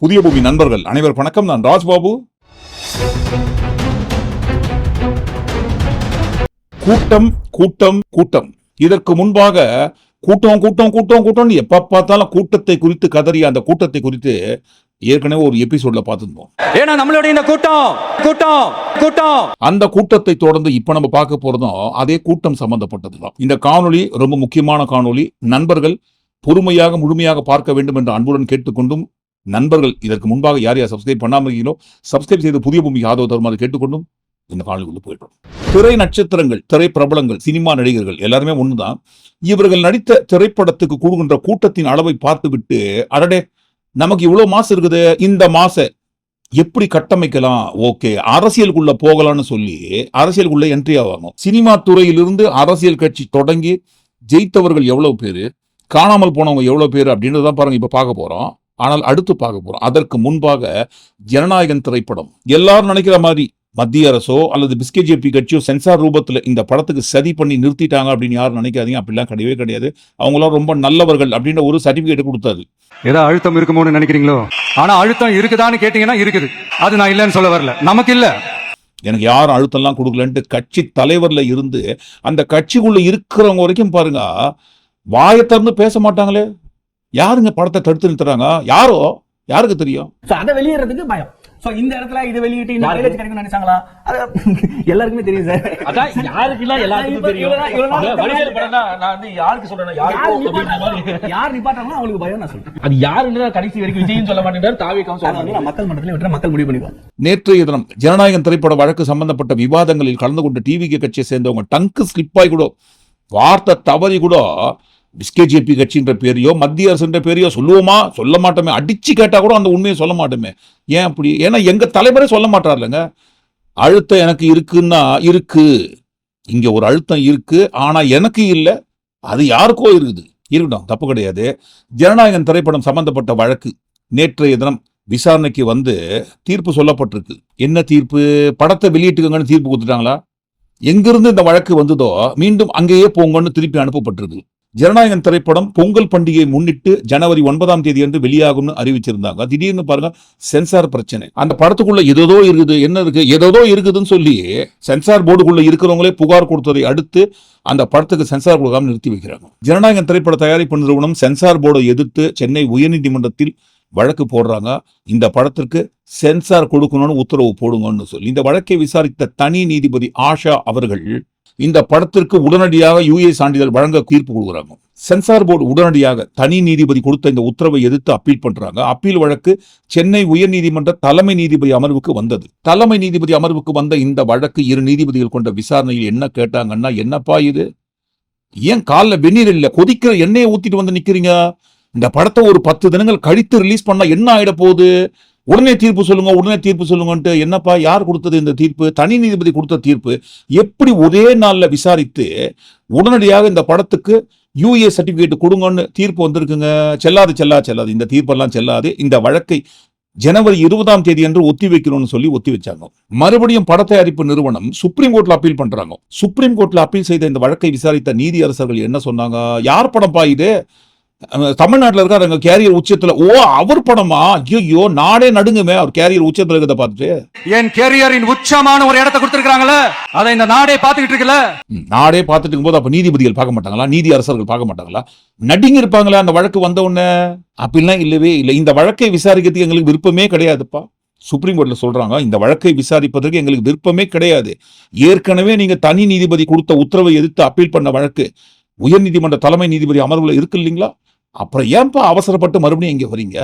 புதிய பூமி நண்பர்கள் அனைவர் வணக்கம். நான் ராஜ்பாபு. கூட்டம் கூட்டம் கூட்டம். இதற்கு முன்பாக கூட்டம் கூட்டம் கூட்டம் கூட்டம் எப்ப பார்த்தாலும் கூட்டத்தை குறித்து கதறிய அந்த கூட்டத்தை குறித்து ஏற்கனவே ஒரு எபிசோட்ல பார்த்திருந்தோம். ஏன்னா நம்மளுடைய இந்த கூட்டம் கூட்டம் கூட்டம் அந்த கூட்டத்தை தொடர்ந்து இப்ப நம்ம பார்க்க போறதும் அதே கூட்டம் சம்பந்தப்பட்டதுதான். இந்த காணொளி ரொம்ப முக்கியமான காணொளி. நண்பர்கள் பொறுமையாக முழுமையாக பார்க்க வேண்டும் என்று அன்புடன் கேட்டுக்கொண்டும், நண்பர்கள் இதற்கு முன்பாக யார் யார் சப்ஸ்கிரைப் பண்ணாமல் இருக்கீங்களோ சப்ஸ்கிரைப் செய்து புதிய பூமிக்கு ஆதரவு தருமாறு கேட்டுக்கொண்டும் இந்த காணொலிக்குள்ள போயிட்டோம். திரை நட்சத்திரங்கள், திரை பிரபலங்கள், சினிமா நடிகர்கள் எல்லாருமே ஒண்ணுதான். இவர்கள் நடித்த திரைப்படத்துக்கு கூடுகின்ற கூட்டத்தின் அளவை பார்த்துவிட்டு, அடடே நமக்கு இவ்வளவு மாசு இருக்குது, இந்த மாச எப்படி கட்டமைக்கலாம், ஓகே அரசியலுக்குள்ள போகலாம்னு சொல்லி அரசியலுக்குள்ள என்ட்ரி ஆவாங்க. சினிமா துறையிலிருந்து அரசியல் கட்சி தொடங்கி ஜெயித்தவர்கள் எவ்வளவு பேரு, காணாமல் போனவங்க எவ்வளவு பேரு அப்படின்றதான் பாருங்க இப்ப பார்க்க போறோம். ஆனால் அடுத்து பார்க்க போறோம். அதற்கு முன்பாக ஜனநாயகன் திரைப்படம் எல்லாரும் நினைக்கிற மாதிரி மத்திய அரசோ அல்லது பிஸ்கேஜேபி கட்சியோ சென்சார் ரூபத்துல இந்த படத்துக்கு சதி பண்ணி நிறுத்திட்டாங்க அப்படின்னு யாரும் நினைக்காதீங்க. அப்படிலாம் கிடையவே கிடையாது. அவங்களாம் ரொம்ப நல்லவர்கள் அப்படின்ற ஒரு சர்டிபிகேட் கொடுத்தாரு. ஏதோ அழுத்தம் இருக்குமோன்னு நினைக்கிறீங்களோ? ஆனா அழுத்தம் இருக்குதான்னு கேட்டீங்கன்னா இருக்குது. அது நான் இல்லைன்னு சொல்ல வரல, நமக்கு இல்ல. எனக்கு யாரும் அழுத்தம்லாம் கொடுக்கலன்ட்டு கட்சி தலைவர்ல இருந்து அந்த கட்சிக்குள்ள இருக்கிறவங்க வரைக்கும் பாருங்க வாயை திறந்து பேச மாட்டாங்களே. யாருங்க படத்தை தடுத்து நிறுத்துறாங்க? யாரோ, யாருக்கு தெரியும்? அதை வெளியேறதுக்கு பயம். சோ இந்த இடத்துல இது வெளியிட்டு இந்த மைலேஜ் கிடைக்கும் நினைச்சாங்களா? அது எல்லாருக்குமே தெரியும் சார். அதான் யாருக்குலாம் எல்லாருக்கும் தெரியும். வடிவேல் படம்னா நான் வந்து யாருக்கு சொல்றேன்னா யார் நிப்பாட்டாங்களோ அவங்களுக்கு பயம் நான் சொல்றேன். அது யாருன்னு கடைசி வரைக்கும் விஜய்னு சொல்ல மாட்டேன்றார், தாவேக்காவும் சொல்றாங்க. மக்கள் மன்றத்துல விட்டு மக்கள் முடிவு பண்ணிக்குவாங்க. நேற்றைய தினம் ஜனநாயகன் திரைப்பட வழக்கு சம்பந்தப்பட்ட விவாதங்களில் கலந்து கொண்ட டிவிகே கட்சியை சேர்ந்தவங்க டங்கு ஸ்லிப்பாய் கூட, வார்த்தை தவறி கூட பிஸ்கேஜேபி கட்சின்ற பேரையோ மத்திய அரசுன்ற பேரையோ சொல்லுவோமா? சொல்ல மாட்டோமே. அடிச்சு கேட்டா கூட அந்த உண்மையை சொல்ல மாட்டோமே. ஏன் அப்படி? ஏன்னா எங்க தலைவரே சொல்ல மாட்டார்லங்க. அழுத்தம் எனக்கு இருக்குன்னா இருக்கு, இங்க ஒரு அழுத்தம் இருக்கு, ஆனா எனக்கு இல்லை, அது யாருக்கோ இருக்குது. இருக்கட்டும், தப்பு கிடையாது. ஜனநாயகன் திரைப்படம் சம்பந்தப்பட்ட வழக்கு நேற்றைய தினம் விசாரணைக்கு வந்து தீர்ப்பு சொல்லப்பட்டிருக்கு. என்ன தீர்ப்பு? படத்தை வெளியிட்டுக்கங்கன்னு தீர்ப்பு கொடுத்துட்டாங்களா? எங்கிருந்து இந்த வழக்கு வந்ததோ மீண்டும் அங்கேயே போங்கன்னு திருப்பி அனுப்பப்பட்டிருக்கு. ஜனநாயகன் திரைப்படம் பொங்கல் பண்டிகையை முன்னிட்டு ஜனவரி 9ஆம் தேதி என்று வெளியாகும்னு அறிவிச்சிருந்தாங்க. திடீர்னு பாருங்க சென்சார் பிரச்சனை. அந்த படத்துக்குள்ள ஏதோ இருக்குது, என்ன இருக்கு, ஏதோ இருக்குதுன்னு சொல்லி சென்சார் போர்டுக்குள்ள இருக்கிறவங்களே புகார் கொடுத்ததை அடுத்து அந்த படத்துக்கு சென்சார் கொடுக்காம நிறுத்தி வைக்கிறாங்க. ஜனநாயகன் திரைப்பட தயாரிப்பு நிறுவனம் சென்சார் போர்டை எதிர்த்து சென்னை உயர்நீதிமன்றத்தில் வழக்கு போடுறாங்க. இந்த படத்திற்கு சென்சார் கொடுக்கணும்னு உத்தரவு போடுங்கன்னு சொல்லி இந்த வழக்கை விசாரித்த தனி நீதிபதி ஆஷா அவர்கள் இந்த படத்திற்கு உடனடியாக யுஏ சான்றிதழ் வழங்க தீர்ப்பு கொடுக்குறாங்க. சென்சார் போர்டு உடனடியாக தனி நீதிபதி கொடுத்த இந்த உத்தரவை எதிர்த்து அப்பீல் பண்றாங்க. அப்பீல் வழக்கு சென்னை உயர்நீதிமன்ற தலைமை நீதிபதி அமர்வுக்கு வந்தது. தலைமை நீதிபதி அமர்வுக்கு வந்த இந்த வழக்கு இரு நீதிபதிகள் கொண்ட விசாரணையில் என்ன கேட்டாங்கன்னா, என்னப்பா இது, ஏன் காலில் வெந்நீர் இல்ல, கொதிக்கிற எண்ணெயை ஊத்திட்டு வந்து நிக்கிறீங்க, இந்த படத்தை ஒரு 10 தினங்கள் கழித்து ரிலீஸ் பண்ணா என்ன ஆயிட போகுது, உடனே தீர்ப்பு சொல்லுங்க, உடனே தீர்ப்பு சொல்லுங்கன்ட்டு. என்னப்பா, யார் கொடுத்தது இந்த தீர்ப்பு? தனி நீதிபதி கொடுத்த தீர்ப்பு. எப்படி ஒரே நாள்ல விசாரித்து உடனடியாக இந்த படத்துக்கு யுஏ சர்டிபிகேட் கொடுங்கன்னு தீர்ப்பு வந்திருக்குங்க? செல்லாது செல்லாது செல்லாது, இந்த தீர்ப்பெல்லாம் செல்லாது. இந்த வழக்கை ஜனவரி 20ஆம் தேதி என்று ஒத்தி வைக்கணும்னு சொல்லி ஒத்தி வச்சாங்க. மறுபடியும் பட தயாரிப்பு நிறுவனம் சுப்ரீம் கோர்ட்ல அப்பீல் பண்றாங்க. சுப்ரீம் கோர்ட்ல அப்பீல் செய்த இந்த வழக்கை விசாரித்த நீதி அரசர்கள் என்ன சொன்னாங்க? யார் படம்பா இது? தமிழ்நாட்டில் இருக்காரு கேரியர் உச்சத்துல. ஓ, அவர் படமா? ஐயோ, நாடே நடுங்குமே அவர் கேரியர் உச்சத்துல இருக்கிறத பார்த்துட்டு. என் கேரியரின் உச்சமான ஒரு இடத்தை கொடுத்திருக்காங்கல்ல, அதை இந்த நாடே பார்த்துக்கிட்டு இருக்குல்ல. நாடே பார்த்துட்டு இருக்கும்போது அப்ப நீதிபதிகள் பார்க்க மாட்டாங்களா? நீதி அரசர்கள் பார்க்க மாட்டாங்களா? நடுங்கி இருப்பாங்களா அந்த வழக்கு வந்த உடனே? அப்படிலாம் இல்லவே இல்லை. இந்த வழக்கை விசாரிக்கிறதுக்கு எங்களுக்கு விருப்பமே கிடையாதுப்பா. சுப்ரீம் கோர்ட்ல சொல்றாங்க, இந்த வழக்கை விசாரிப்பதற்கு எங்களுக்கு விருப்பமே கிடையாது. ஏற்கனவே நீங்க தனி நீதிபதி கொடுத்த உத்தரவை எதிர்த்து அப்பீல் பண்ண வழக்கு உயர்நீதிமன்ற தலைமை நீதிபதி அமர்வுல இருக்கு இல்லைங்களா? அப்புறம் ஏன்பா அவசரப்பட்டு மறுபடியும் இங்க வரீங்க?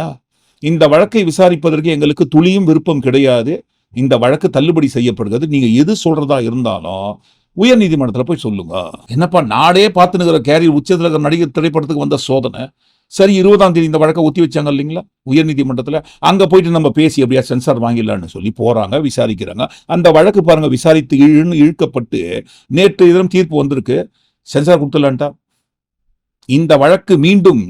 இந்த வழக்கை விசாரிப்பதற்கு எங்களுக்கு துளியும் விருப்பம் கிடையாது. இந்த வழக்கு தள்ளுபடி செய்யப்படுகிறது. நீங்க எது சொல்றதா இருந்தாலும் உயர் நீதிமன்றத்துல போய் சொல்லுங்க. என்னப்பா, நாடே பார்த்துனுங்கிற கேரியர் உச்சத்துல இருக்கிற நடிகர் திரைப்படத்துக்கு வந்த சோதனை. சரி, 20ஆம் தேதி இந்த வழக்கை ஒத்தி வச்சாங்க இல்லைங்களா உயர் நீதிமன்றத்துல. அங்க போயிட்டு நம்ம பேசி அப்படியா சென்சார் வாங்கிடலான்னு சொல்லி போறாங்க, விசாரிக்கிறாங்க. அந்த வழக்கு பாருங்க விசாரித்து இழுக்கப்பட்டு நேற்று தினம் தீர்ப்பு வந்திருக்கு. சென்சார் கொடுத்துலான்ட்டா இந்த வழக்கு மீண்டும்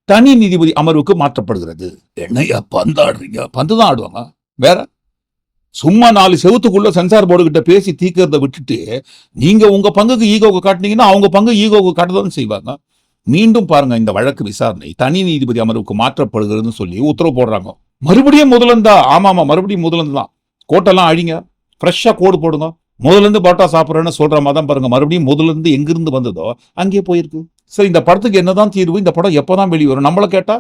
தனி நீதிபதி அமர்வுக்கு மாற்றப்படுகிறது. என்னையா பந்தாடுறீங்க? பந்து தான் ஆடுவாங்க. வேற சும்மா 4 செவத்துக்குள்ள சென்சார் போர்டு கிட்ட பேசி தீக்கிறத விட்டுட்டு நீங்க உங்க பங்குக்கு ஈகோவை காட்டினீங்கன்னா அவங்க பங்கு ஈகோவை காட்டதான் செய்வாங்க. மீண்டும் பாருங்க இந்த வழக்கு விசாரணை தனி நீதிபதி அமர்வுக்கு மாற்றப்படுகிறதுன்னு சொல்லி உத்தரவு போடுறாங்க. மறுபடியும் முதல்ல இருந்தா, ஆமா மறுபடியும் முதல்ல இருந்து தான். கோட்டெல்லாம் அழிங்க, ஃப்ரெஷ்ஷா கோடு போடுங்க, முதல்ல இருந்து பரோட்டா சாப்பிட்றேன்னு சொல்ற மாதிரி தான் பாருங்க. மறுபடியும் முதல்ல இருந்து எங்கிருந்து வந்ததோ அங்கே போயிருக்கு. சரி, இந்த படத்துக்கு என்னதான் தீர்வு? இந்த படம் எப்பதான் வெளிவரும்? நம்மளை கேட்டா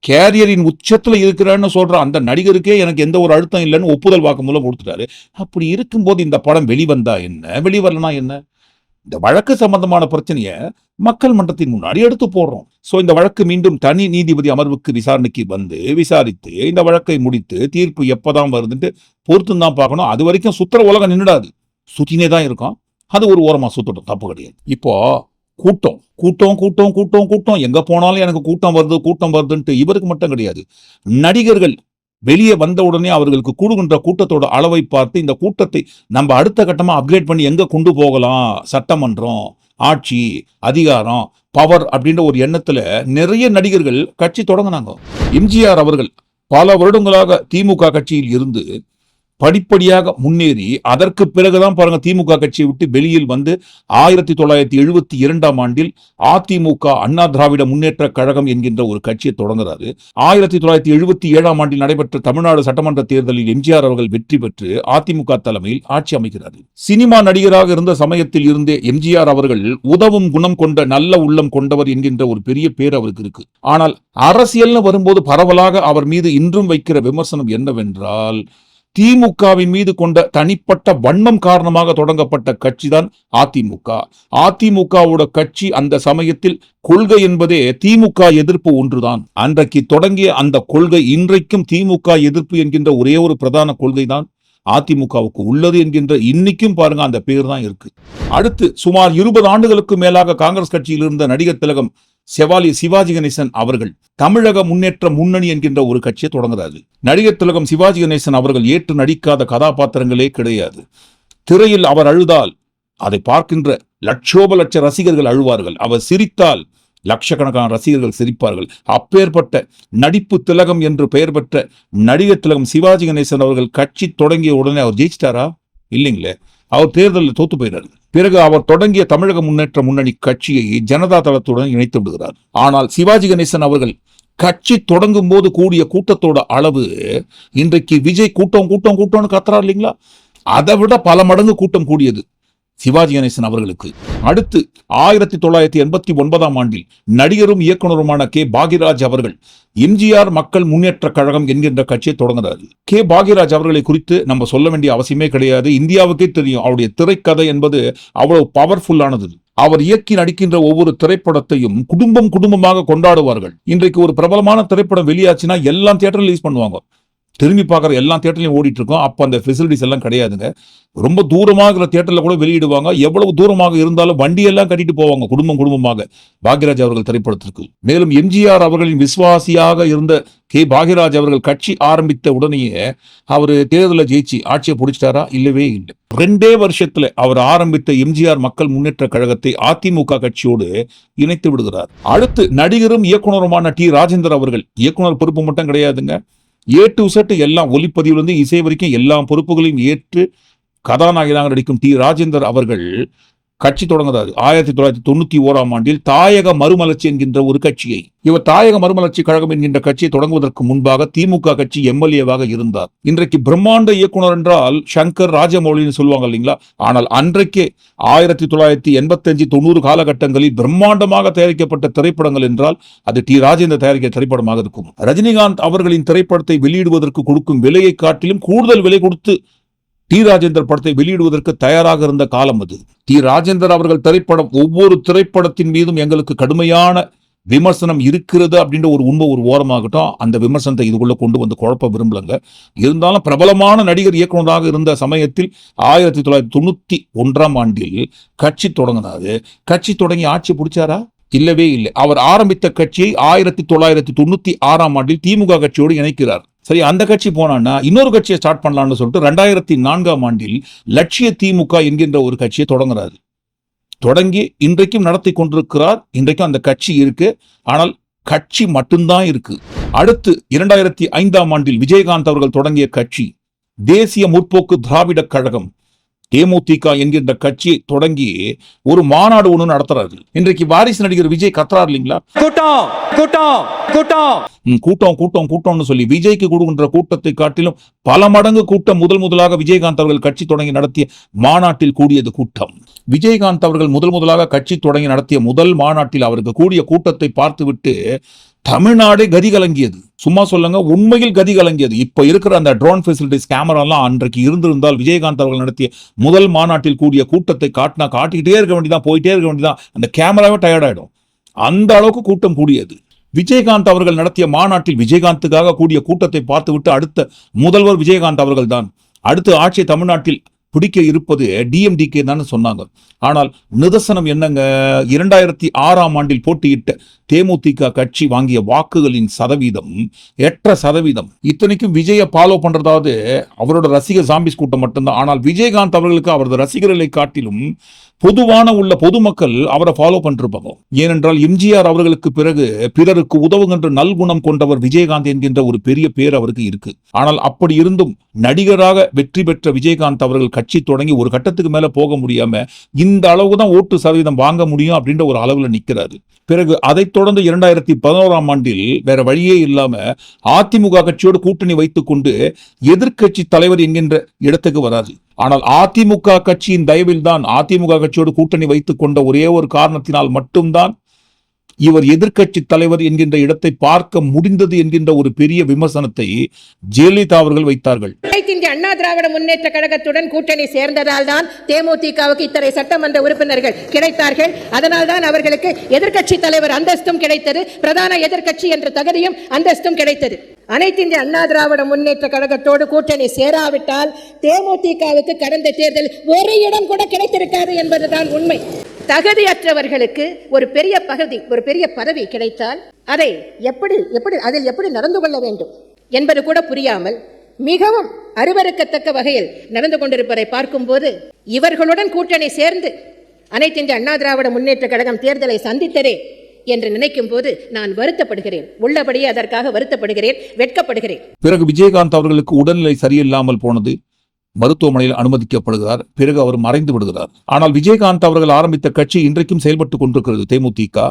கேரியரின் உச்சத்துல இருக்கிறான்னு சொல்ற அந்த நடிகருக்கே எனக்கு எந்த ஒரு அழுத்தம் இல்லைன்னு ஒப்புதல் வாக்குமூலம் கொடுத்துட்டாரு. அப்படி இருக்கும்போது இந்த படம் வெளிவந்தா என்ன, வெளிவரலனா என்ன? இந்த வழக்கு சம்பந்தமான பிரச்சனைய மக்கள் மன்றத்தின் முன்னாடி எடுத்து போடுறோம். சோ இந்த வழக்கு மீண்டும் தனி நீதிபதி அமர்வுக்கு விசாரணைக்கு வந்து விசாரித்து இந்த வழக்கை முடித்து தீர்ப்பு எப்பதான் வருதுன்ட்டு பொறுத்து தான் பார்க்கணும். அது வரைக்கும் சுத்துற உலகம் நின்றுடாது, சுத்தினே தான் இருக்கும். அது ஒரு ஓரமா சுத்தட்டும், தப்பு கிடையாது. இப்போ கூட்டம் கூட்டம் கூட்டம் கூட்டம் கூட்டம் எங்க போனாலும் எனக்கு கூட்டம் வருதுன்ட்டு இவருக்கு மட்டும் கிடையாது. நடிகர்கள் வெளியே வந்த உடனே அவர்களுக்கு கூடுகின்ற கூட்டத்தோட அளவை பார்த்து இந்த கூட்டத்தை நம்ம அடுத்த கட்டமா அப்கிரேட் பண்ணி எங்க கொண்டு போகலாம், சட்டமன்றம், ஆட்சி, அதிகாரம், பவர் அப்படின்ற ஒரு எண்ணத்துல நிறைய நடிகர்கள் கட்சி தொடங்கினாங்க. எம்ஜிஆர் அவர்கள் பல வருடங்களாக திமுக கட்சியில் இருந்து படிப்படியாக முன்னேறி அதற்கு பிறகுதான் பாருங்க திமுக கட்சியை விட்டு வெளியில் வந்து 1972ஆம் ஆண்டில் அதிமுக அண்ணா திராவிட முன்னேற்ற கழகம் என்கின்ற ஒரு கட்சியை தொடங்குறாரு. 1977ஆம் ஆண்டில் நடைபெற்ற தமிழ்நாடு சட்டமன்ற தேர்தலில் எம்ஜிஆர் அவர்கள் வெற்றி பெற்று அதிமுக தலைமையில் ஆட்சி அமைக்கிறார். சினிமா நடிகராக இருந்த சமயத்தில் இருந்தே எம்ஜிஆர் அவர்கள் உதவும் குணம் கொண்ட நல்ல உள்ளம் கொண்டவர் என்கின்ற ஒரு பெரிய பேர் அவருக்கு இருக்கு. ஆனால் அரசியல்னு வரும்போது பரவலாக அவர் மீது இன்றும் வைக்கிற விமர்சனம் என்னவென்றால், திமுகவின் மீது கொண்ட தனிப்பட்ட வன்மம் காரணமாக தொடங்கப்பட்ட கட்சி தான் அதிமுக. அதிமுகவோட கட்சி அந்த சமயத்தில் கொள்கை என்பதே திமுக எதிர்ப்பு ஒன்றுதான். அன்றைக்கு தொடங்கிய அந்த கொள்கை இன்றைக்கும் திமுக எதிர்ப்பு என்கின்ற ஒரே ஒரு பிரதான கொள்கை தான் அதிமுகவுக்கு உள்ளது என்கின்ற இன்னைக்கும் பாருங்க அந்த பேர் தான் இருக்கு. அடுத்து சுமார் 20 ஆண்டுகளுக்கு மேலாக காங்கிரஸ் கட்சியில் இருந்த நடிகர் திலகம் செவாலி சிவாஜி கணேசன் அவர்கள் தமிழக முன்னேற்ற முன்னணி என்கின்ற ஒரு கட்சியை தொடங்குறாரு. நடிகர் திலகம் சிவாஜி கணேசன் அவர்கள் ஏற்று நடிக்காத கதாபாத்திரங்களே கிடையாது. திரையில் அவர் அழுதால் அதை பார்க்கின்ற லட்சோப லட்ச ரசிகர்கள் அழுவார்கள். அவர் சிரித்தால் லட்சக்கணக்கான ரசிகர்கள் சிரிப்பார்கள். அப்பேற்பட்ட நடிப்பு திலகம் என்று பெயர் பெற்ற நடிகர் திலகம் சிவாஜி கணேசன் அவர்கள் கட்சி தொடங்கிய உடனே அவர் ஜெயிச்சிட்டாரா? இல்லைங்களே, அவர் தேர்தலில் தோத்து போயிறாரு. பிறகு அவர் தொடங்கிய தமிழக முன்னேற்ற முன்னணி கட்சியை ஜனதா தளத்துடன் இணைத்து விடுகிறார். ஆனால் சிவாஜி கணேசன் அவர்கள் கட்சி தொடங்கும் போது கூடிய கூட்டத்தோட அளவு இன்றைக்கு விஜய் கூட்டம் கூட்டம் கூட்டம்னு கத்துறாரு இல்லைங்களா, அதை விட பல மடங்கு கூட்டம் கூடியது சிவாஜி கணேசன் அவர்களுக்கு. அடுத்து 1989ஆம் ஆண்டில் நடிகரும் இயக்குனருமான கே பாக்யராஜ் அவர்கள் எம்ஜிஆர் மக்கள் முன்னேற்ற கழகம் என்கின்ற கட்சியை தொடங்குறாரு. கே பாக்யராஜ் அவர்களை குறித்து நம்ம சொல்ல வேண்டிய அவசியமே கிடையாது, இந்தியாவுக்கே தெரியும். அவருடைய திரைக்கதை என்பது அவ்வளவு பவர்ஃபுல்லானது. அவர் இயக்கி நடிக்கின்ற ஒவ்வொரு திரைப்படத்தையும் குடும்பமாக கொண்டாடுவார்கள். இன்றைக்கு ஒரு பிரபலமான திரைப்படம் வெளியாச்சுன்னா எல்லாம் தியேட்டர் ரிலீஸ் பண்ணுவாங்க. திரும்பி பார்க்குற எல்லா தியேட்டர்லையும் ஓடிட்டு இருக்கோம். அப்போ அந்த ஃபெசிலிட்டிஸ் எல்லாம் கிடையாதுங்க. ரொம்ப தூரமாக இருக்கிற தியேட்டரில் கூட வெளியிடுவாங்க. எவ்வளவு தூரமாக இருந்தாலும் வண்டியெல்லாம் கட்டிட்டு போவாங்க குடும்பமாக பாக்யராஜ் அவர்கள் திரைப்படத்திற்கு. மேலும் எம்ஜிஆர் அவர்களின் விசுவாசியாக இருந்த கே பாக்யராஜ் அவர்கள் கட்சி ஆரம்பித்த உடனேயே அவர் தேர்தலில் ஜெயிச்சு ஆட்சியை பிடிச்சிட்டாரா? இல்லவே இல்லை. 2 வருஷத்துல அவர் ஆரம்பித்த எம்ஜிஆர் மக்கள் முன்னேற்ற கழகத்தை அதிமுக கட்சியோடு இணைத்து விடுகிறார். அடுத்து நடிகரும் இயக்குனருமான டி ராஜேந்தர் அவர்கள், இயக்குனர் பொறுப்பு மட்டும் கிடையாதுங்க, A to Z எல்லாம் ஒலிப்பதிவிலிருந்து இசை வரைக்கும் எல்லா பொறுப்புகளையும் ஏற்று கதாநாயகனாக நடிக்கும் டி ராஜேந்தர் அவர்கள் கட்சி தொடங்குறாரு. 1991ஆம் ஆண்டில் தாயக மறுமலர்ச்சி என்கின்ற ஒரு கட்சியை. இவர் தாயக மறுமலர்ச்சி கழகம் என்கின்ற கட்சியை தொடங்குவதற்கு முன்பாக திமுக கட்சி எம்எல்ஏவாக இருந்தார். இன்றைக்கு பிரம்மாண்ட இயக்குனர் என்றால் சங்கர் ராஜமௌலின்னு சொல்லுவாங்க இல்லைங்களா, ஆனால் அன்றைக்கே 1985-90 காலகட்டங்களில் பிரம்மாண்டமாக தயாரிக்கப்பட்ட திரைப்படங்கள் என்றால் அது டி ராஜேந்தர் தயாரிக்க திரைப்படமாக இருக்கும். ரஜினிகாந்த் அவர்களின் திரைப்படத்தை வெளியிடுவதற்கு கொடுக்கும் விலையை காட்டிலும் கூடுதல் விலை கொடுத்து டி ராஜேந்தர் படத்தை வெளியிடுவதற்கு தயாராக இருந்த காலம் அது. டி ராஜேந்தர் அவர்கள் திரைப்படம், ஒவ்வொரு திரைப்படத்தின் மீதும் எங்களுக்கு கடுமையான விமர்சனம் இருக்கிறது அப்படின்ற ஒரு உண்மை ஒரு ஓரமாகட்டும். அந்த விமர்சனத்தை இதுக்குள்ள கொண்டு வந்து குழப்ப விரும்பலங்க. இருந்தாலும் பிரபலமான நடிகர் இயக்குனராக இருந்த சமயத்தில் 1991ஆம் ஆண்டில் கட்சி தொடங்கினாரு. கட்சி தொடங்கி ஆட்சி பிடிச்சாரா? இல்லவே இல்லை. அவர் ஆரம்பித்த கட்சியை 1996ஆம் ஆண்டில் திமுக கட்சியோடு இணைக்கிறார். சரி, அந்த கட்சி போனான்னா இன்னொரு கட்சியை ஸ்டார்ட் பண்ணலாம்னு சொல்லிட்டு 2004ஆம் ஆண்டில் லட்சிய திமுக என்கின்ற ஒரு கட்சியை தொடங்குறாரு. தொடங்கி இன்றைக்கும் நடத்தி கொண்டிருக்கிறார். இன்றைக்கும் அந்த கட்சி இருக்கு, ஆனால் கட்சி மட்டும்தான் இருக்கு. அடுத்து 2005ஆம் ஆண்டில் விஜயகாந்த் அவர்கள் தொடங்கிய கட்சி தேசிய முற்போக்கு திராவிட கழகம். தேமுதிக என்கின்ற கட்சியை தொடங்கி ஒரு மாநாடு ஒண்ணு நடத்துறாரு. இன்றைக்கு வாரிசு நடிகர் விஜய் கத்துறாரு இல்லைங்களா, கூட்டம் கூட்டம் கூட்டம் கூட்டம் கூட்டம் கூட்டம்னு சொல்லி. விஜய்க்கு கொடுக்கின்ற கூட்டத்தை காட்டிலும் பல மடங்கு கூட்டம் முதலாக விஜயகாந்த் அவர்கள் கட்சி தொடங்கி நடத்திய மாநாட்டில் கூடியது கூட்டம். விஜயகாந்த் அவர்கள் முதலாக கட்சி தொடங்கி நடத்திய முதல் மாநாட்டில் அவருக்கு கூடிய கூட்டத்தை பார்த்துவிட்டு தமிழ்நாடே கதி கலங்கியது. சும்மா சொல்லுங்க, உண்மையில் கதி கலங்கியது. இப்ப இருக்கிற அந்த ட்ரோன் ஃபெசிலிட்டிஸ், கேமராலாம் அன்றைக்கு இருந்திருந்தால் விஜயகாந்த் அவர்கள் நடத்திய முதல் மாநாட்டில் கூடிய கூட்டத்தை காட்டிக்கிட்டே இருக்க வேண்டியதான், போயிட்டே இருக்க வேண்டியதான். அந்த கேமராவே டயர்ட் ஆயிடும். அந்த அளவுக்கு கூட்டம் கூடியது. விஜயகாந்த் அவர்கள் நடத்திய மாநாட்டில் விஜயகாந்துக்காக கூடிய கூட்டத்தை பார்த்துவிட்டு அடுத்த முதல்வர் விஜயகாந்த் அவர்கள் தான். அடுத்து ஆட்சியை தமிழ்நாட்டில் பிடிக்க இருப்பது டிஎம்டிகே தான் சொன்னாங்க. ஆனால் நிதர்சனம் என்னங்க, 2006ஆம் ஆண்டில் போட்டியிட்ட தேமுதிக கட்சி வாங்கிய வாக்குகளின் சதவீதம் 8%. இத்தனைக்கும் விஜயை ஃபாலோ பண்றதாவது அவரோட ரசிகர் ஜாம்பிஸ் கூட்டம் மட்டும்தான். ஆனால் விஜயகாந்த் அவர்களுக்கு அவரது ரசிகர்களை காட்டிலும் பொதுவான உள்ள பொதுமக்கள் அவரை ஃபாலோ பண்ணிருப்பாங்க. ஏனென்றால் எம்ஜிஆர் அவர்களுக்கு பிறகு பிறருக்கு உதவுகின்ற நல்குணம் கொண்டவர் விஜயகாந்த் என்கின்ற ஒரு பெரிய பேர் அவருக்கு இருக்கு. ஆனால் அப்படி இருந்தும் நடிகராக வெற்றி பெற்ற விஜயகாந்த் அவர்கள் கட்சி தொடங்கி ஒரு கட்டத்துக்கு மேல போக முடியாம இந்த அளவுதான் ஓட்டு சதவீதம் வாங்க முடியும் அப்படின்ற ஒரு அளவுல நிக்கிறாரு. பிறகு அதைத் தொடர்ந்து 2011ஆம் ஆண்டில் வேற வழியே இல்லாம அதிமுக கட்சியோடு கூட்டணி வைத்துக் கொண்டு எதிர்க்கட்சி தலைவர் என்கின்ற இடத்துக்கு வராது. ஆனால் அதிமுக கட்சியின் தயவில் தான், அதிமுக கட்சியோடு கூட்டணி வைத்துக் கொண்ட ஒரே ஒரு காரணத்தினால் மட்டும்தான் இவர் எதிர்க்கட்சி தலைவர் என்கின்ற இடத்தை பார்க்க முடிந்தது என்கின்ற ஒரு பெரிய விமர்சனத்தை ஜெயலலிதா அவர்கள் வைத்தார்கள். இந்திய அண்ணா திராவிட முன்னேற்ற கழகத்துடன் கூட்டணி சேர்ந்ததால் தான் தேமுதிகவுக்கு இத்தனை சட்டமன்ற உறுப்பினர்கள் கிடைத்தார்கள். அதனால் தான் அவர்களுக்கு எதிர்க்கட்சி தலைவர் அந்தஸ்தும் கிடைத்தது, பிரதான எதிர்க்கட்சி என்ற தகுதியும் அந்தஸ்தும் கிடைத்தது. அனைத்து இந்திய அண்ணா திராவிட முன்னேற்ற கழகத்தோடு கூட்டணி சேராவிட்டால் தேமுதிகவுக்கு கடந்த தேர்தல் ஒரு இடம் கூட கிடைத்திருக்காது என்பதுதான் உண்மை. தகுதியற்றவர்களுக்கு ஒரு பெரிய பதவி கிடைத்தால் அதில் எப்படி நடந்து கொள்ள வேண்டும் என்பது கூட புரியாமல் மிகவும் அருவருக்கத்தக்க வகையில் நடந்து கொண்டிருப்பதை பார்க்கும்போது இவர்களுடன் கூட்டணி சேர்ந்து அனைத்து இந்திய அண்ணா திராவிட முன்னேற்ற கழகம் தேர்தலை சந்தித்ததே என்று நினைக்கும் போது நான் வருத்தப்படுகிறேன். உள்ளபடியே அதற்காக வருத்தப்படுகிறேன், வெட்கப்படுகிறேன். பிறகு விஜயகாந்த் அவர்களுக்கு உடல்நிலை சரியில்லாமல் போனது, மருத்துவமனையில் அனுமதிக்கப்படுகிறார். பிறகு அவர் மறைந்து விடுகிறார். ஆனால் விஜயகாந்த் அவர்கள் ஆரம்பித்த கட்சி இன்றைக்கும் செயல்பட்டு கொண்டிருக்கிறது. தேமுதிக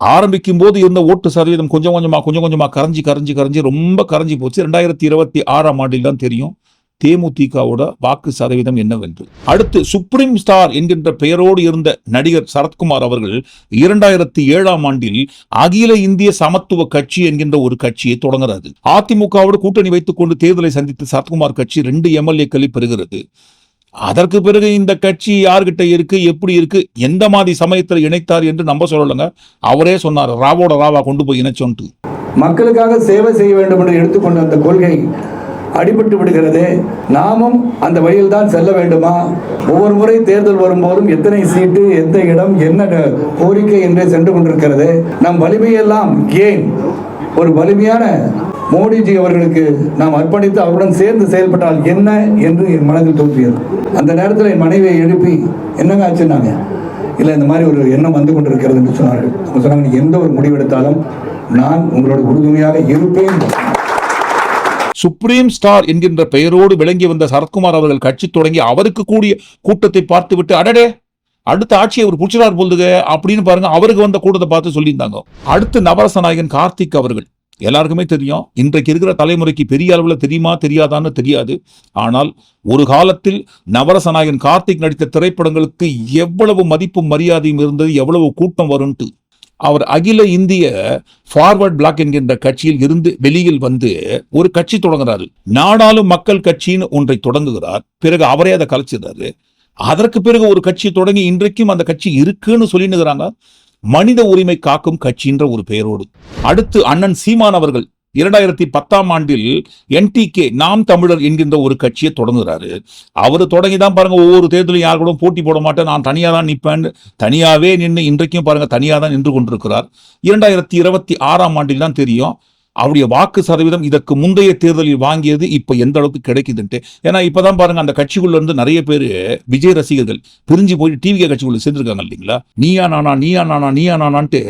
ஆரம்பிக்கும் போது இருந்த ஓட்டு சதவீதம் கொஞ்சம் கொஞ்சமா கரைஞ்சி ரொம்ப கரைஞ்சி போச்சு. 2026ஆம் ஆண்டில் தான் தெரியும் தேமுதிகவோட வாக்கு சதவீதம் என்னவென்று. அடுத்து சுப்ரீம் ஸ்டார் என்கின்ற பெயரோடு இருந்த நடிகர் சரத்குமார் அவர்கள் 2007ஆம் ஆண்டில் அகில இந்திய சமத்துவ கட்சி என்கின்ற ஒரு கட்சியை தொடங்குறாரு. அதிமுகவோடு கூட்டணி வைத்துக் கொண்டு தேர்தலை சந்தித்த சரத்குமார் கட்சி 2 எம்எல்ஏக்களை பெறுகிறது. அதற்கு பிறகு இந்த கட்சி யார்கிட்ட இருக்கு, எப்படி இருக்கு, எந்த மாதிரி சமயத்தில் இணைத்தார் என்று நம்ப சொல்லலங்க. அவரே சொன்னார், ராவோட ராவா கொண்டு போய் இணைச்சோன்ட்டு. மக்களுக்காக சேவை செய்ய வேண்டும் என்று எடுத்துக்கொண்ட அந்த கொள்கை அடிபட்டு விடுகிறது. நாமும் அந்த வழியில் தான் செல்ல வேண்டுமா? ஒவ்வொரு முறை தேர்தல் வரும்போதும் எத்தனை சீட்டு, எந்த இடம், என்ன கோரிக்கை என்றே சென்று கொண்டிருக்கிறது. நம் வலிமையெல்லாம் ஏன் ஒரு வலிமையான மோடிஜி அவர்களுக்கு நாம் அர்ப்பணித்து அவருடன் சேர்ந்து செயல்பட்டால் என்ன என்று என் மனதில் தோன்றியது. அந்த நேரத்தில் என் மனைவியை எழுப்பி என்னங்க ஆச்சுன்னாங்க. இல்லை, இந்த மாதிரி ஒரு எண்ணம் வந்து கொண்டிருக்கிறது என்று சொன்னார்கள். அவங்க சொன்னாங்க, எந்த ஒரு முடிவெடுத்தாலும் நான் உங்களோட உறுதுணையாக இருப்பேன். சுப்ரீம் ஸ்டார் என்கின்ற பெயரோடு விளங்கி வந்த சரத்குமார் அவர்கள் கட்சி தொடங்கி அவருக்கு கூடிய கூட்டத்தை பார்த்து விட்டு அடடே அடுத்த ஆட்சியை அவர் புடிச்சிடார் போல்துக அப்படின்னு பாருங்க, அவருக்கு வந்த கூட்டத்தை பார்த்து சொல்லியிருந்தாங்க. அடுத்து நவரச நாயகன் கார்த்திக் அவர்கள் எல்லாருக்குமே தெரியும். இன்றைக்கு இருக்கிற தலைமுறைக்கு பெரிய அளவில் தெரியுமா தெரியாதான்னு தெரியாது. ஆனால் ஒரு காலத்தில் நவரச நாயகன் கார்த்திக் நடித்த திரைப்படங்களுக்கு எவ்வளவு மதிப்பும் மரியாதையும் இருந்தது, எவ்வளவு கூட்டம் வரும்ட்டு. அவர் அகில இந்திய ஃபார்வர்ட் பிளாக் என்கின்ற கட்சியில் இருந்து வெளியில் வந்து ஒரு கட்சி தொடங்குறாரு. நாடாளும் மக்கள் கட்சின்னு ஒன்றை தொடங்குகிறார். பிறகு அவரே அதை கலைச்சிடுறாரு. அதற்கு பிறகு ஒரு கட்சி தொடங்கி இன்றைக்கும் அந்த கட்சி இருக்குன்னு சொல்லினுங்கிறாங்க, மனித உரிமை காக்கும் கட்சின்ற ஒரு பெயரோடு. அடுத்து அண்ணன் சீமான் அவர்கள் 2010ஆம் ஆண்டில் NTK நாம் தமிழர் என்கின்ற ஒரு கட்சியை தொடங்குகிறாரு. அவரு தொடங்கிதான் பாருங்க, ஒவ்வொரு தேர்தலும் யார் கூட போட்டி போட மாட்டேன், நான் தனியா தான் நிற்பேன், தனியாவே நின்று இன்றைக்கும் பாருங்க தனியா தான் நின்று கொண்டிருக்கிறார். 2026ஆம் ஆண்டில் தான் தெரியும் அவருடைய வாக்கு சதவீதம் இதற்கு முந்தைய தேர்தலில் வாங்கியது இப்ப எந்த அளவுக்கு கிடைக்குதுன்ட்டு. ஏன்னா இப்பதான் பாருங்க அந்த கட்சிக்குள்ள இருந்து நிறைய பேர் விஜய் ரசிகர்கள் பிரிஞ்சு போய் டிவிகே கட்சிக்குள்ள சேர்ந்திருக்காங்க இல்லைங்களா. நீயா நானான்ட்டு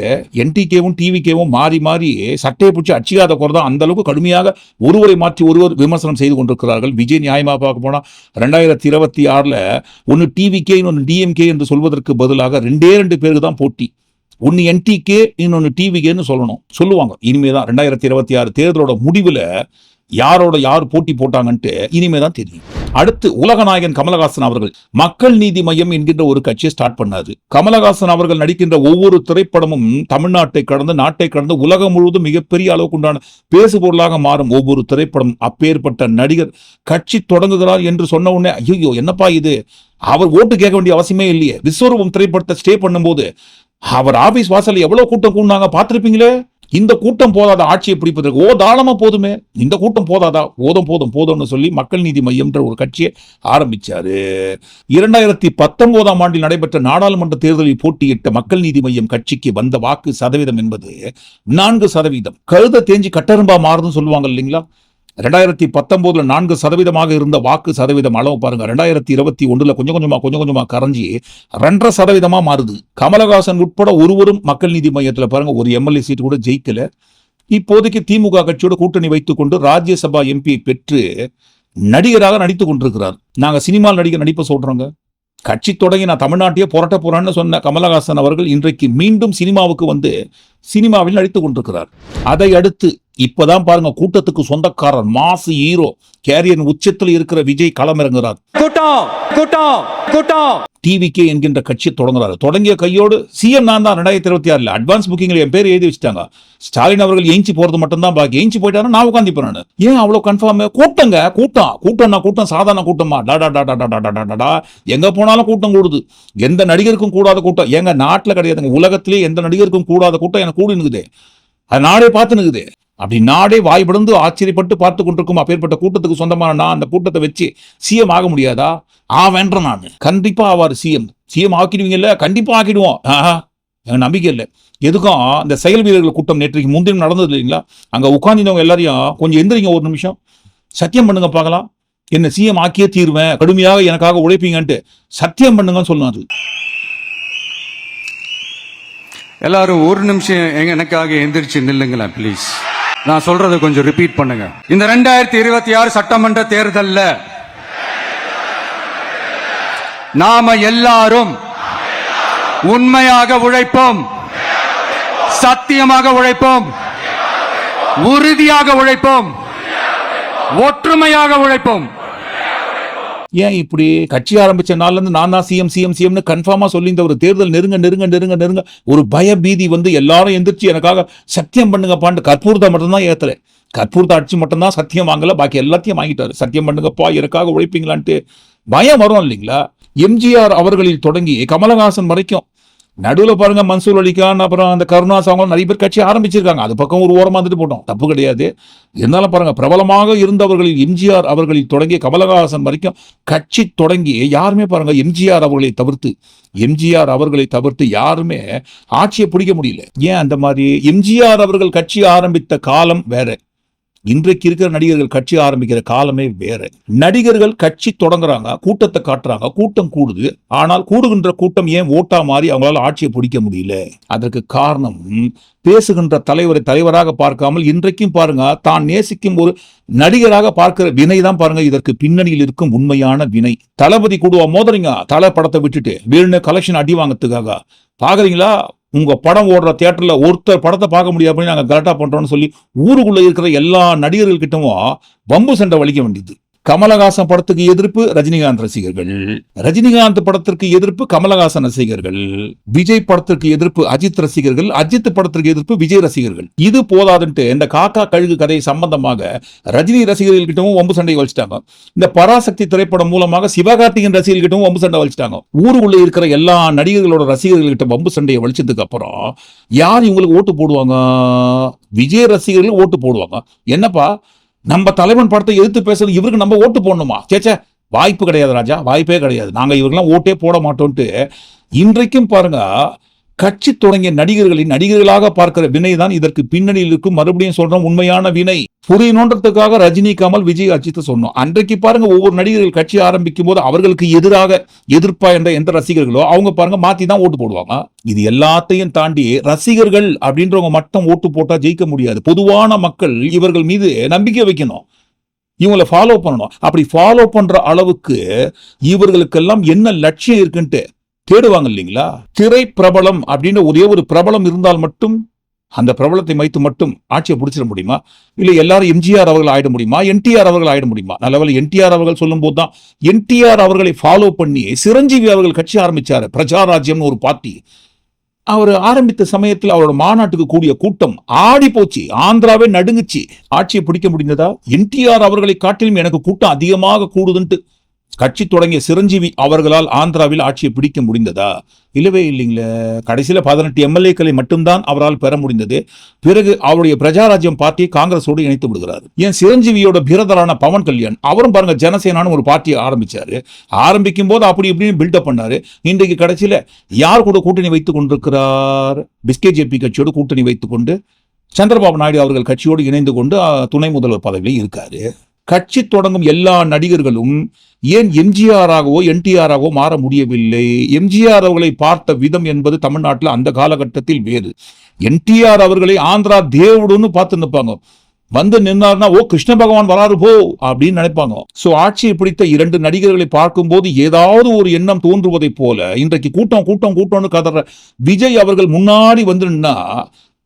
என்டிகேவும் டிவிகேவும் மாறி மாறி சட்டையை பிடிச்சி அச்சியாத குறைதான் அந்த அளவுக்கு கடுமையாக ஒருவரை மாற்றி ஒருவர் விமர்சனம் செய்து கொண்டிருக்கிறார்கள். விஜய் நியாயமா பார்க்க போனா 2026 ஒன்னு டிவிகே இன்னொன்னு டிஎம்கே என்று சொல்வதற்கு பதிலாக 2 பேருக்கு தான் போட்டி. ஒன்னு என்டிகே இன்னொன்னு டிவிகேன்னு சொல்லுவாங்க. இனிமேதான் 2026 தேர்தலோட முடிவுல யார் போட்டி போட்டாங்கன்ட்டு இனிமேதான் தெரியும். அடுத்து உலகநாயகன் கமலஹாசன் அவர்கள் மக்கள் நீதி மையம் என்கின்ற ஒரு கட்சியை ஸ்டார்ட் பண்ணாரு. கமலஹாசன் அவர்கள் நடிக்கின்ற ஒவ்வொரு திரைப்படமும் தமிழ்நாட்டை கடந்து நாட்டை கடந்து உலகம் முழுவதும் மிகப்பெரிய அளவுக்கு உண்டான பேசுபொருளாக மாறும் ஒவ்வொரு திரைப்படம். அப்பேற்பட்ட நடிகர் கட்சி தொடங்குகிறார் என்று சொன்ன உடனே ஐயோ என்னப்பா இது, அவர் ஓட்டு கேட்க வேண்டிய அவசியமே இல்லையே. விஸ்வரூபம் திரைப்படத்தை ஸ்டே பண்ணும்போது அவர் ஆபீஸ் வாசல்ல எவ்வளவு கூட்டம் கூடினாங்க பார்த்திருப்பீங்களே. இந்த கூட்டம் போதாதா ஆட்சியை பிடிப்பதற்கு? தாராளமா போதுமே, இந்த கூட்டம் போதாதா? போதும்னு சொல்லி மக்கள் நீதி மையம் ஒரு கட்சியை ஆரம்பிச்சாரு. 2019 ஆண்டில் நடைபெற்ற நாடாளுமன்ற தேர்தலில் போட்டியிட்ட மக்கள் நீதி மையம் கட்சிக்கு வந்த வாக்கு சதவீதம் என்பது 4%. கழுத தேஞ்சி கட்டரும்பா மாறுதுன்னு சொல்லுவாங்க இல்லைங்களா. 2019 4% இருந்த வாக்கு சதவீதம் அளவு பாருங்க 2021 கொஞ்சம் கொஞ்சமா கரைஞ்சி 2.5% மாறுது. கமலஹாசன் உட்பட ஒருவரும் மக்கள் நீதி மையத்தில் பாருங்க ஒரு எம்எல்ஏ சீட் கூட ஜெயிக்கல. இப்போதைக்கு திமுக கட்சியோட கூட்டணி வைத்துக் கொண்டு ராஜ்யசபா எம்பி பெற்று நடிகராக நடித்துக் கொண்டிருக்கிறார். நாங்க சினிமா நடிகர் நடிப்ப சொல்றோங்க. கட்சி தொடங்கி நான் தமிழ்நாட்டையே புரட்ட போறேன்னு சொன்ன கமலஹாசன் அவர்கள் இன்றைக்கு மீண்டும் சினிமாவுக்கு வந்து சினிமாவில் நடித்துக் கொண்டிருக்கிறார். அதை அடுத்து இப்பதான் பாருங்க கூட்டத்துக்கு சொந்தக்காரர் மாசு ஹீரோ கேரியர் உச்சத்தில் இருக்கிற விஜய் களமிறங்குகிறார். டிவிகே என்கின்ற கட்சி தொடங்குறாரு. தொடங்கிய கையோடு சிஎம் நான் தான் 2026 அட்வான்ஸ் புக்கிங்ல என் பேர் எழுதி வச்சுட்டாங்க. ஸ்டாலின் அவர்கள் எஞ்சி போறது மட்டும் தான் பாக்கி. எஞ்சி போயிட்டாரு நான் உட்காந்து போறேன். ஏன் அவ்வளவு கன்ஃபார்ம்? கூட்டம் சாதாரண கூட்டமா? எங்க போனாலும் கூட்டம் கூடுது. எந்த நடிகருக்கும் கூடாத கூட்டம் எங்க நாட்டுல கிடையாதுங்க. உலகத்திலேயே எந்த நடிகருக்கும் கூடாத கூட்டம் எனக்கு கூடி நிக்குது. அது நாடே பார்த்து நிக்குது. அப்படி நாடே வாய்படந்து ஆச்சரியப்பட்டு பார்த்து கொண்டிருக்கும். அப்பேற்பட்ட கூட்டத்துக்கு சொந்தமான நான் அந்த கூட்டத்தை வச்சு சிஎம் ஆக முடியாதா? ஆவேன்ற நான் கண்டிப்பா ஆவார் சிஎம் ஆக்கிடுவீங்கல்ல? கண்டிப்பா ஆக்கிடுவோம். எனக்கு நம்பிக்கை இல்லை. எதுக்கும் இந்த செயல் வீரர்கள் கூட்டம் நேற்றைக்கு முன்தினம் நடந்தது இல்லைங்களா. அங்க உட்கார்ந்தவங்க எல்லாரையும் கொஞ்சம் எந்திரிங்க, ஒரு நிமிஷம் சத்தியம் பண்ணுங்க பார்க்கலாம், என்ன சிஎம் ஆக்கியே தீர்வேன், கடுமையாக எனக்காக உழைப்பீங்கன்ட்டு சத்தியம் பண்ணுங்கன்னு சொன்னாரு. எல்லாரும் ஒரு நிமிஷம் எனக்காக எந்திரிச்சு நில்லுங்களேன் ப்ளீஸ். நான் சொல்றதை கொஞ்சம் ரிப்பீட் பண்ணுங்க. இந்த 2026 சட்டமன்ற தேர்தல்ல நாம எல்லாரும் உண்மையாக உழைப்போம், சத்தியமாக உழைப்போம், உறுதியாக உழைப்போம், ஒற்றுமையாக உழைப்போம். ஏன் இப்படி கட்சி ஆரம்பிச்ச நாள்ல இருந்து நான் தான் சிஎம்னு கன்ஃபார்மா சொல்லி இந்த ஒரு தேர்தல் நெருங்க ஒரு பய பீதி வந்து எல்லாரும் எந்திரிச்சு எனக்காக சத்தியம் பண்ணுங்கப்பான்னு கற்பூரத்தை மட்டும்தான் ஏத்தல. கற்பூரத்தை அடிச்சு மட்டும்தான் சத்தியம் வாங்கல, பாக்கி எல்லாத்தையும் வாங்கிட்டாரு. சத்தியம் பண்ணுங்கப்பா எனக்காக உழைப்பீங்களான்ட்டு பயம் வரும் இல்லைங்களா. எம்ஜிஆர் அவர்களில் தொடங்கி கமலஹாசன் வரைக்கும் நடுவில் பாருங்க மன்சூர் அலிகான் அப்புறம் அந்த கருணாஸ் அவங்க நிறைய பேர் கட்சி ஆரம்பிச்சிருக்காங்க. அது பக்கம் ஒரு ஓரமா வந்துட்டு போட்டோம், தப்பு கிடையாது. இருந்தாலும் பாருங்க பிரபலமாக இருந்தவர்களில் எம்ஜிஆர் அவர்களில் தொடங்கி கமலஹாசன் வரைக்கும் கட்சி தொடங்கி யாருமே பாருங்க எம்ஜிஆர் அவர்களை தவிர்த்து யாருமே ஆட்சியை பிடிக்க முடியல. ஏன் அந்த மாதிரி? எம்ஜிஆர் அவர்கள் கட்சி ஆரம்பித்த காலம் வேற, இன்றைக்கு இருக்கிற நடிகர்கள் கட்சி ஆரம்பிக்கிற காலமே வேற. நடிகர்கள் கட்சி தொடங்குறாங்க, கூட்டத்தை காட்டுறாங்க, கூட்டம் கூடுது. ஆனால் கூடுகின்ற கூட்டம் ஏன் ஓட்டா மாறி அவங்களால ஆட்சியை பிடிக்க முடியல? அதற்கு காரணம் பேசுகின்ற தலைவராக பார்க்காமல் இன்றைக்கும் பாருங்க தான் நேசிக்கும் ஒரு நடிகராக பார்க்கிற வினை தான் பாருங்க இதற்கு பின்னணியில் இருக்கும் உண்மையான வினை. தளபதி கூடுவா மோதுறீங்க தலை படத்தை விட்டுட்டு வேணும்னு கலெக்ஷன் அடி வாங்கறதுக்காக பாக்குறீங்களா? உங்க படம் ஓடுற தியேட்டர்ல ஒருத்தர் படத்தை பார்க்க முடியாது, நாங்க கரெக்டா பண்றோம்னு சொல்லி ஊருக்குள்ள இருக்கிற எல்லா நடிகர்கள் கிட்டவும் வம்பு சண்டை வலிக்க வேண்டியது. கமலஹாசன் படத்துக்கு எதிர்ப்பு ரஜினிகாந்த் ரசிகர்கள், ரஜினிகாந்த் படத்திற்கு எதிர்ப்பு கமலஹாசன் ரசிகர்கள், விஜய் படத்திற்கு எதிர்ப்பு அஜித் ரசிகர்கள், அஜித் படத்திற்கு எதிர்ப்பு விஜய் ரசிகர்கள். இது போதாதுன்ட்டு இந்த காக்கா கழுகு கதை சம்பந்தமாக ரஜினி ரசிகர்கள் கிட்டவும் வம்பு சண்டை வலிச்சிட்டாங்க. இந்த பராசக்தி திரைப்படம் மூலமாக சிவகார்த்திகேயன் ரசிகர்கள் கிட்டவும் வம்பு சண்டை வலிச்சிட்டாங்க. ஊருக்குள்ள இருக்கிற எல்லா நடிகர்களோட ரசிகர்கள் கிட்ட வம்பு சண்டையை வலிச்சதுக்கு அப்புறம் யார் இவங்களுக்கு ஓட்டு போடுவாங்க? விஜய் ரசிகர்கள் ஓட்டு போடுவாங்க. என்னப்பா நம்ம தலைவன் படத்தை எதிர்த்து பேசுறது இவருக்கு நம்ம ஓட்டு போடணுமா? சேச்சே, வாய்ப்பு கிடையாது ராஜா, வாய்ப்பே கிடையாது. நாங்க இவருக்கெல்லாம் ஓட்டே போட மாட்டோம்ட்டு இன்றைக்கும் பாருங்க கட்சி தொடங்கிய நடிகர்களை நடிகர்களாக பார்க்கிற வினை தான் இதற்கு பின்னணியில் இருக்கும். மறுபடியும் சொல்றோம், உண்மையான வினை புரியணுன்றதுக்காக ரஜினி, கமல், விஜய், அஜித் சொன்னோம். அன்றைக்கு பாருங்க, ஒவ்வொரு நடிகர்கள் கட்சி ஆரம்பிக்கும் போது அவர்களுக்கு எதிர்ப்பா என்ற எந்த ரசிகர்களோ அவங்க பாருங்க மாத்தி தான் ஓட்டு போடுவாங்க. இது எல்லாத்தையும் தாண்டி ரசிகர்கள் அப்படின்றவங்க மட்டும் ஓட்டு போட்டா ஜெயிக்க முடியாது. பொதுவான மக்கள் இவர்கள் மீது நம்பிக்கை வைக்கணும், இவங்களை ஃபாலோ பண்ணணும். அப்படி ஃபாலோ பண்ற அளவுக்கு இவர்களுக்கெல்லாம் என்ன லட்சியம் இருக்குன்ட்டு தேடுவாங்க இல்லைங்களா? திரை பிரபலம் அப்படின்னு ஒரே ஒரு பிரபலம் இருந்தால் மட்டும் அந்த பிரபலத்தை வைத்து மட்டும் ஆட்சியை பிடிச்சிட முடியுமா? இல்ல எல்லாரும் எம்ஜிஆர் அவர்கள் ஆயிட முடியுமா? என்டிஆர் அவர்கள் ஆயிட முடியுமா? நல்லவேளை என்டிஆர் அவர்கள் சொல்லும் போதுதான் என்டிஆர் அவர்களை ஃபாலோ பண்ணி சிரஞ்சீவி அவர்கள் கட்சி ஆரம்பிச்சாரு, பிரஜாராஜ்யம்னு ஒரு பார்ட்டி. அவர் ஆரம்பித்த சமயத்தில் அவரோட மாநாட்டுக்கு கூடிய கூட்டம் ஆடி போச்சு, ஆந்திராவே நடுங்குச்சு. ஆட்சியை பிடிக்க முடிந்ததா? என்டிஆர் அவர்களை காட்டிலும் எனக்கு கூட்டம் அதிகமாக கூடுதுன்ட்டு கட்சி தொடங்கிய சிரஞ்சீவி அவர்களால் ஆந்திராவில் ஆட்சியை பிடிக்க முடிந்ததா? இல்லவே இல்லைங்களே. கடைசியில 18 எம்எல்ஏக்களை மட்டும்தான் அவரால் பெற முடிந்தது. பிறகு அவருடைய பிரஜாராஜ்யம் பார்ட்டியை காங்கிரஸோடு இணைத்து விடுகிறார். ஏன் சிரஞ்சீவியோட பிரதரான பவன் கல்யாண் அவரும் பாருங்க ஜனசேனான்னு ஒரு பார்ட்டியை ஆரம்பிச்சாரு. ஆரம்பிக்கும் போது அப்படி இப்படின்னு பில்டப் பண்ணாரு. இன்றைக்கு கடைசியில யார் கூட கூட்டணி வைத்துக் கொண்டிருக்கிறார்? பிஸ்கேஜேபி கட்சியோடு கூட்டணி வைத்துக் கொண்டு சந்திரபாபு நாயுடு அவர்கள் கட்சியோடு இணைந்து கொண்டு துணை முதல்வர் பதவியில் இருக்காரு. கட்சி தொடங்கும் எல்லா நடிகர்களும் ஏன் எம்ஜிஆராகவோ என்டிஆராகவோ மாற முடியவில்லை? எம்ஜிஆர் அவர்களை பார்த்த விதம் என்பது தமிழ்நாட்டில் அந்த காலகட்டத்தில் வேறு. என்டிஆர் அவர்களை ஆந்திரா தேவுடுன்னு பார்த்து நிற்பாங்க. வந்து நின்னார்னா ஓ கிருஷ்ண பகவான் வராரு போ அப்படின்னு நினைப்பாங்க. சோ ஆட்சியை பிடித்த 2 நடிகர்களை பார்க்கும்போது ஏதாவது ஒரு எண்ணம் தோன்றுவதை போல இன்றைக்கு கூட்டம்னு கதற விஜய் அவர்கள் முன்னாடி வந்து நின்னா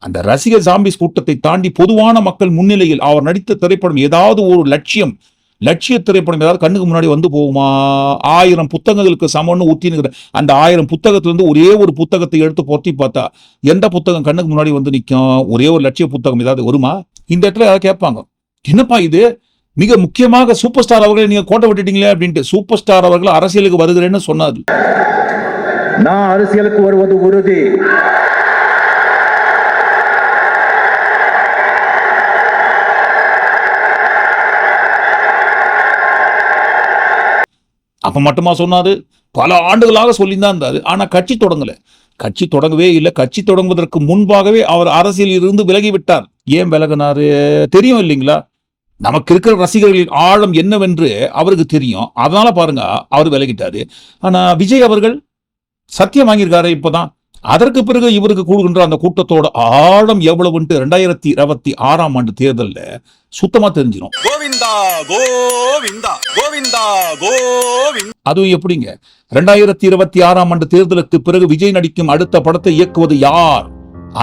அந்த ரசிகர் ஜாம்பிஸ் கூட்டத்தை தாண்டி பொதுவான மக்கள் முன்னிலையில் அவர் நடித்த திரைப்படம் ஏதாவது ஒரு லட்சிய திரைப்படம் ஏதாவது கண்ணுக்கு முன்னாடி வந்து போகுமா? 1000 புத்தகங்களுக்கு சமம்னு ஊத்தினுங்கிற அந்த 1000 புத்தகத்திலிருந்து ஒரே ஒரு புத்தகத்தை எடுத்து பொருத்தி பார்த்தா எந்த புத்தகம் கண்ணுக்கு முன்னாடி வந்து நிற்கும்? ஒரே ஒரு லட்சிய புத்தகம் ஏதாவது வருமா? இந்த இடத்துல யாராவது கேட்பாங்க, என்னப்பா இது மிக முக்கியமாக சூப்பர் ஸ்டார் அவர்களை நீங்க கோட்டை விட்டுட்டீங்களே அப்படின்ட்டு. சூப்பர் ஸ்டார் அவர்கள் அரசியலுக்கு வருகிறேன்னு சொன்னார். நான் அரசியலுக்கு வருவது உறுதி. அப்ப மட்டுமா சொன்னாரு? பல ஆண்டுகளாக சொல்லிதான் இருந்தாரு. ஆனா கட்சி தொடங்கவே இல்லை. கட்சி தொடங்குவதற்கு முன்பாகவே அவர் அரசியலில் இருந்து விலகிவிட்டார். ஏன் விலகினாரு தெரியும் இல்லைங்களா? நமக்கு இருக்கிற ரசிகர்களின் ஆழம் என்னவென்று அவருக்கு தெரியும். அதனால பாருங்க அவர் விலகிட்டாரு. ஆனா விஜய் அவர்கள் சத்தியம் வாங்கியிருக்காரு இப்பதான். அதற்கு பிறகு இவருக்கு கூடுகின்ற அந்த கூட்டத்தோட ஆழம் எவ்வளவுன்ட்டு 2026ஆம் ஆண்டு தேர்தல்ல சுத்தமா தெரிஞ்சிடும். அதுவும் எப்படிங்க? 2026ஆம் ஆண்டு தேர்தலுக்கு பிறகு விஜய் நடிக்கும் அடுத்த படத்தை இயக்குவது யார்?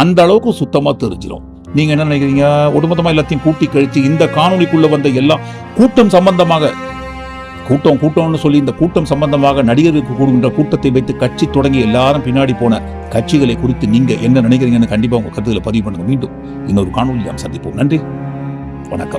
அந்த அளவுக்கு சுத்தமா தெரிஞ்சிடும். நீங்க என்ன நினைக்கிறீங்க? ஒட்டுமொத்தமா எல்லாத்தையும் கூட்டி கழிச்சு இந்த காணொலிக்குள்ள வந்த எல்லாம் கூட்டம் சம்பந்தமாக கூட்டம்னு சொல்லி இந்த கூட்டம் சம்பந்தமாக நடிகருக்கு கூடுகின்ற கூட்டத்தை வைத்து கட்சி தொடங்கி எல்லாரும் பின்னாடி போன கட்சிகளை குறித்து நீங்க என்ன நினைக்கிறீங்கன்னு கண்டிப்பா உங்க கருத்துக்களை பதிவு பண்ணுங்க. மீண்டும் இன்னொரு காணொலியில் சந்திப்போம். நன்றி, வணக்கம்.